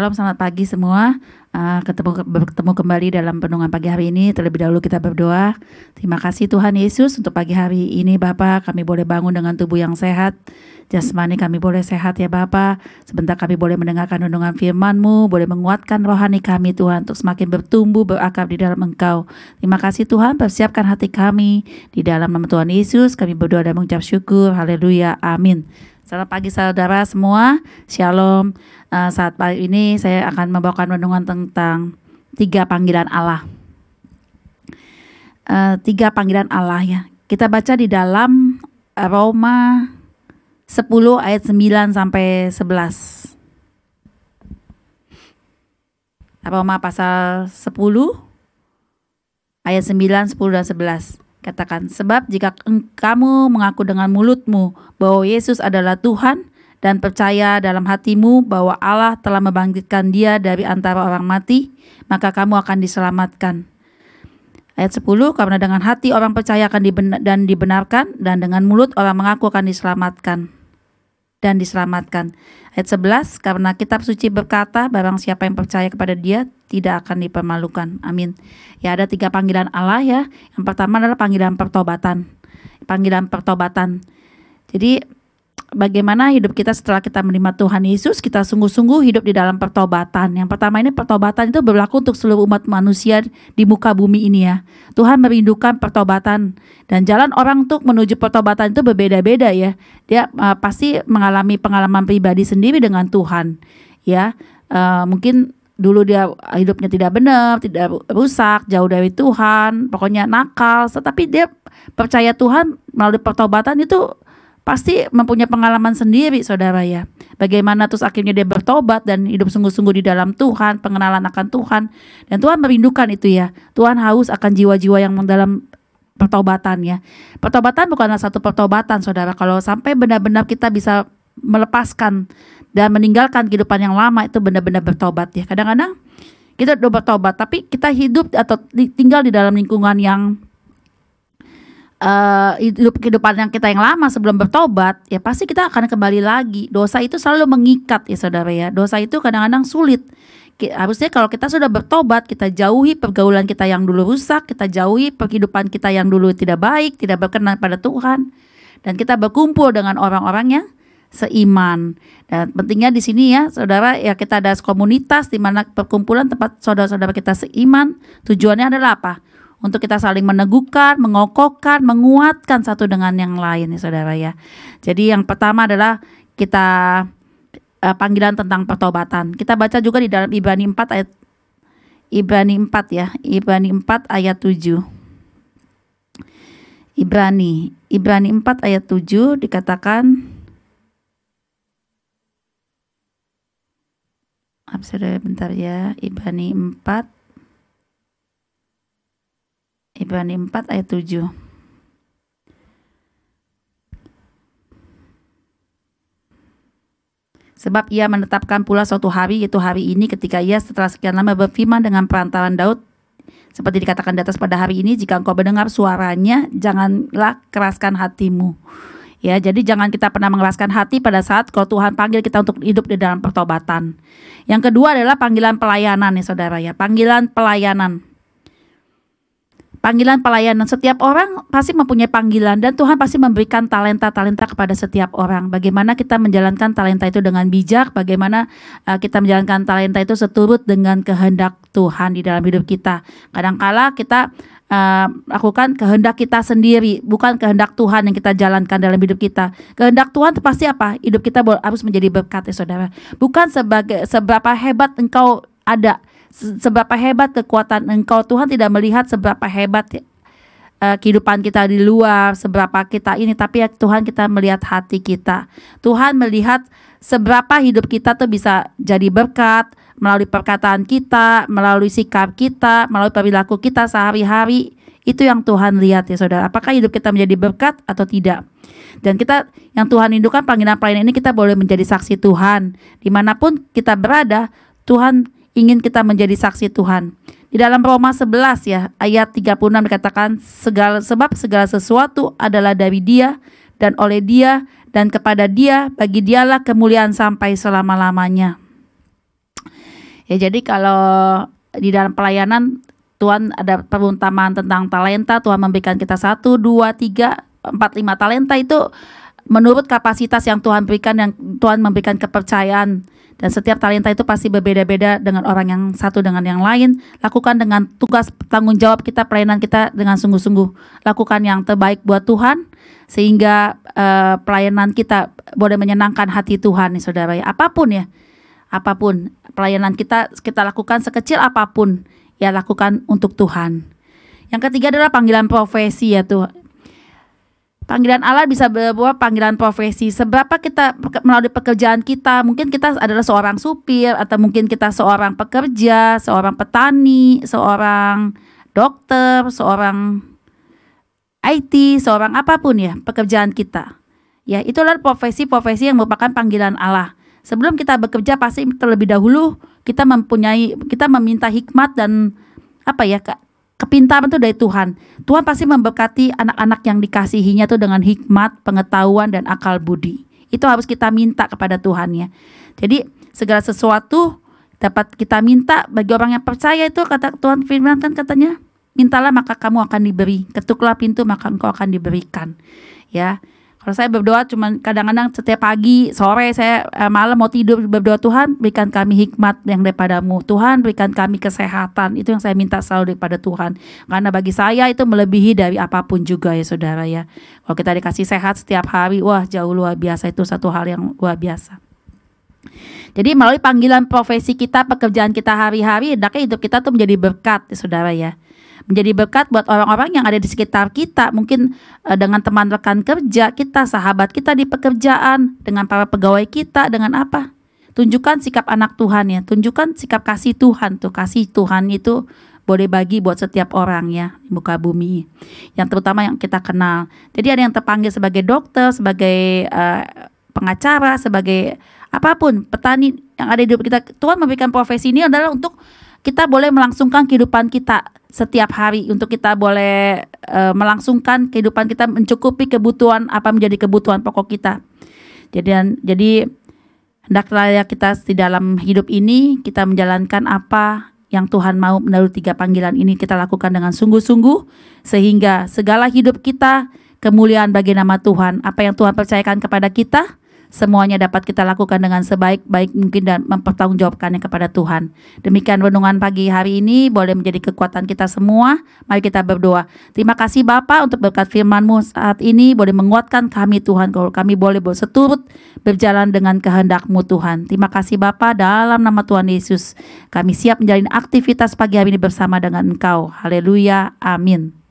Shalom, selamat pagi semua. Bertemu kembali dalam renungan pagi hari ini. Terlebih dahulu kita berdoa. Terima kasih Tuhan Yesus untuk pagi hari ini Bapa. Kami boleh bangun dengan tubuh yang sehat. Jasmani kami boleh sehat ya Bapa. Sebentar kami boleh mendengarkan renungan firman-Mu, boleh menguatkan rohani kami Tuhan untuk semakin bertumbuh berakar di dalam Engkau. Terima kasih Tuhan, persiapkan hati kami. Di dalam nama Tuhan Yesus kami berdoa dan mengucap syukur. Haleluya, amin. Selamat pagi saudara semua, Shalom. Saat pagi ini saya akan membawakan renungan tentang 3 panggilan Allah. 3 panggilan Allah ya. Kita baca di dalam Roma 10 ayat 9 sampai 11. Roma pasal 10 ayat 9, 10 dan 11. Katakan, sebab jika kamu mengaku dengan mulutmu bahwa Yesus adalah Tuhan dan percaya dalam hatimu bahwa Allah telah membangkitkan dia dari antara orang mati, maka kamu akan diselamatkan. Ayat 10, karena dengan hati orang percaya akan dibenarkan, dan dengan mulut orang mengaku akan diselamatkan. Ayat 11, karena kitab suci berkata, barang siapa yang percaya kepada dia tidak akan dipermalukan. Amin. Ya, ada 3 panggilan Allah ya. Yang pertama adalah panggilan pertobatan. Jadi bagaimana hidup kita setelah kita menerima Tuhan Yesus, kita sungguh-sungguh hidup di dalam pertobatan. Yang pertama ini, pertobatan itu berlaku untuk seluruh umat manusia di muka bumi ini ya. Tuhan merindukan pertobatan, dan jalan orang untuk menuju pertobatan itu berbeda-beda ya. Dia pasti mengalami pengalaman pribadi sendiri dengan Tuhan ya. Mungkin dulu dia hidupnya tidak benar, tidak rusak, jauh dari Tuhan, pokoknya nakal. Tetapi dia percaya Tuhan melalui pertobatan itu pasti mempunyai pengalaman sendiri saudara ya. Bagaimana terus akhirnya dia bertobat dan hidup sungguh-sungguh di dalam Tuhan, pengenalan akan Tuhan. Dan Tuhan merindukan itu ya. Tuhan haus akan jiwa-jiwa yang dalam pertobatan ya. Pertobatan bukanlah satu pertobatan saudara. Kalau sampai benar-benar kita bisa melepaskan dan meninggalkan kehidupan yang lama, itu benar-benar bertobat ya. Kadang-kadang kita udah bertobat tapi kita hidup atau tinggal di dalam lingkungan yang kehidupan yang kita yang lama sebelum bertobat, ya pasti kita akan kembali lagi. Dosa itu selalu mengikat ya saudara ya. Dosa itu kadang-kadang sulit. Harusnya kalau kita sudah bertobat, kita jauhi pergaulan kita yang dulu rusak, kita jauhi kehidupan kita yang dulu tidak baik, tidak berkenan pada Tuhan, dan kita berkumpul dengan orang-orang yang seiman. Dan pentingnya di sini ya saudara ya, kita ada komunitas di mana perkumpulan tempat saudara-saudara kita seiman. Tujuannya adalah apa? Untuk kita saling meneguhkan, mengokohkan, menguatkan satu dengan yang lain ya saudara ya. Jadi yang pertama adalah kita panggilan tentang pertobatan. Kita baca juga di dalam Ibrani 4 ayat Ibrani 4 ya. Ibrani 4 ayat 7. Ibrani 4 ayat 7 dikatakan, bentar ya, Ibrani 4 ayat 7. Sebab ia menetapkan pula suatu hari, yaitu hari ini, ketika ia setelah sekian lama berfirman dengan perantaran Daud, seperti dikatakan di atas, pada hari ini jika engkau mendengar suaranya, janganlah keraskan hatimu. Ya, jadi jangan kita pernah mengeraskan hati pada saat kalau Tuhan panggil kita untuk hidup di dalam pertobatan. Yang kedua adalah panggilan pelayanan ya saudara ya. Panggilan pelayanan. Setiap orang pasti mempunyai panggilan, dan Tuhan pasti memberikan talenta-talenta kepada setiap orang. Bagaimana kita menjalankan talenta itu dengan bijak, bagaimana kita menjalankan talenta itu seturut dengan kehendak Tuhan di dalam hidup kita. Kadangkala kita lakukan kehendak kita sendiri, bukan kehendak Tuhan yang kita jalankan dalam hidup kita. Kehendak Tuhan itu pasti apa? Hidup kita harus menjadi berkat ya saudara. Bukan seberapa hebat engkau ada, seberapa hebat kekuatan engkau. Tuhan tidak melihat seberapa hebat kehidupan kita di luar, seberapa kita ini, tapi ya Tuhan kita melihat hati kita. Tuhan melihat seberapa hidup kita tuh bisa jadi berkat melalui perkataan kita, melalui sikap kita, melalui perilaku kita sehari-hari. Itu yang Tuhan lihat ya saudara. Apakah hidup kita menjadi berkat atau tidak? Dan kita yang Tuhan rindukan, panggilan pelayanan ini kita boleh menjadi saksi Tuhan. Dimanapun kita berada, Tuhan ingin kita menjadi saksi Tuhan. Di dalam Roma 11 ya, ayat 36 dikatakan, sebab segala sesuatu adalah dari Dia dan oleh Dia dan kepada Dia, bagi Dialah kemuliaan sampai selama-lamanya. Ya, jadi kalau di dalam pelayanan Tuhan ada perumpamaan tentang talenta. Tuhan memberikan kita 1, 2, 3, 4, 5 talenta itu menurut kapasitas yang Tuhan berikan, yang Tuhan memberikan kepercayaan. Dan setiap talenta itu pasti berbeda-beda dengan orang yang satu dengan yang lain. Lakukan dengan tugas tanggung jawab kita, pelayanan kita dengan sungguh-sungguh. Lakukan yang terbaik buat Tuhan, sehingga pelayanan kita boleh menyenangkan hati Tuhan nih saudara ya. Apapun pelayanan kita lakukan sekecil apapun, ya lakukan untuk Tuhan. Yang ketiga adalah panggilan profesi ya Tuhan. Panggilan Allah bisa berbuah panggilan profesi. Seberapa kita melalui pekerjaan kita, mungkin kita adalah seorang supir, atau mungkin kita seorang pekerja, seorang petani, seorang dokter, seorang IT, seorang apapun ya pekerjaan kita. Ya, itulah profesi-profesi yang merupakan panggilan Allah. Sebelum kita bekerja pasti terlebih dahulu kita meminta hikmat dan kepintaran itu dari Tuhan. Tuhan pasti memberkati anak-anak yang dikasihinya itu dengan hikmat, pengetahuan, dan akal budi. Itu harus kita minta kepada Tuhan ya. Jadi segala sesuatu dapat kita minta bagi orang yang percaya. Itu kata Tuhan firman kan katanya, mintalah maka kamu akan diberi, ketuklah pintu maka engkau akan diberikan. Ya. Kalau saya berdoa cuman kadang-kadang setiap pagi, sore, saya malam mau tidur berdoa, Tuhan berikan kami hikmat yang daripadamu, Tuhan berikan kami kesehatan. Itu yang saya minta selalu daripada Tuhan. Karena bagi saya itu melebihi dari apapun juga ya saudara ya. Kalau kita dikasih sehat setiap hari, wah jauh luar biasa, itu satu hal yang luar biasa. Jadi melalui panggilan profesi kita, pekerjaan kita hari-hari, hendaknya hidup kita tuh menjadi berkat ya saudara ya. Menjadi berkat buat orang-orang yang ada di sekitar kita, mungkin dengan teman rekan kerja kita, sahabat kita di pekerjaan, dengan para pegawai kita, dengan apa? Tunjukkan sikap anak Tuhan ya, tunjukkan sikap kasih Tuhan tuh. Kasih Tuhan itu boleh bagi buat setiap orang ya di muka bumi, yang terutama yang kita kenal. Jadi ada yang terpanggil sebagai dokter, sebagai pengacara, sebagai apapun, petani yang ada di hidup kita. Tuhan memberikan profesi ini adalah untuk kita boleh melangsungkan kehidupan kita setiap hari, untuk kita boleh melangsungkan kehidupan kita, mencukupi kebutuhan apa menjadi kebutuhan pokok kita. Jadi hendaklah ya kita di dalam hidup ini kita menjalankan apa yang Tuhan mau melalui 3 panggilan ini, kita lakukan dengan sungguh-sungguh, sehingga segala hidup kita kemuliaan bagi nama Tuhan. Apa yang Tuhan percayakan kepada kita, semuanya dapat kita lakukan dengan sebaik-baik mungkin dan mempertanggungjawabkannya kepada Tuhan. Demikian renungan pagi hari ini, boleh menjadi kekuatan kita semua. Mari kita berdoa. Terima kasih Bapa untuk berkat firman-Mu saat ini, boleh menguatkan kami Tuhan, kalau kami boleh berseturut berjalan dengan kehendak-Mu Tuhan. Terima kasih Bapa, dalam nama Tuhan Yesus kami siap menjalani aktivitas pagi hari ini bersama dengan Engkau. Haleluya, amin.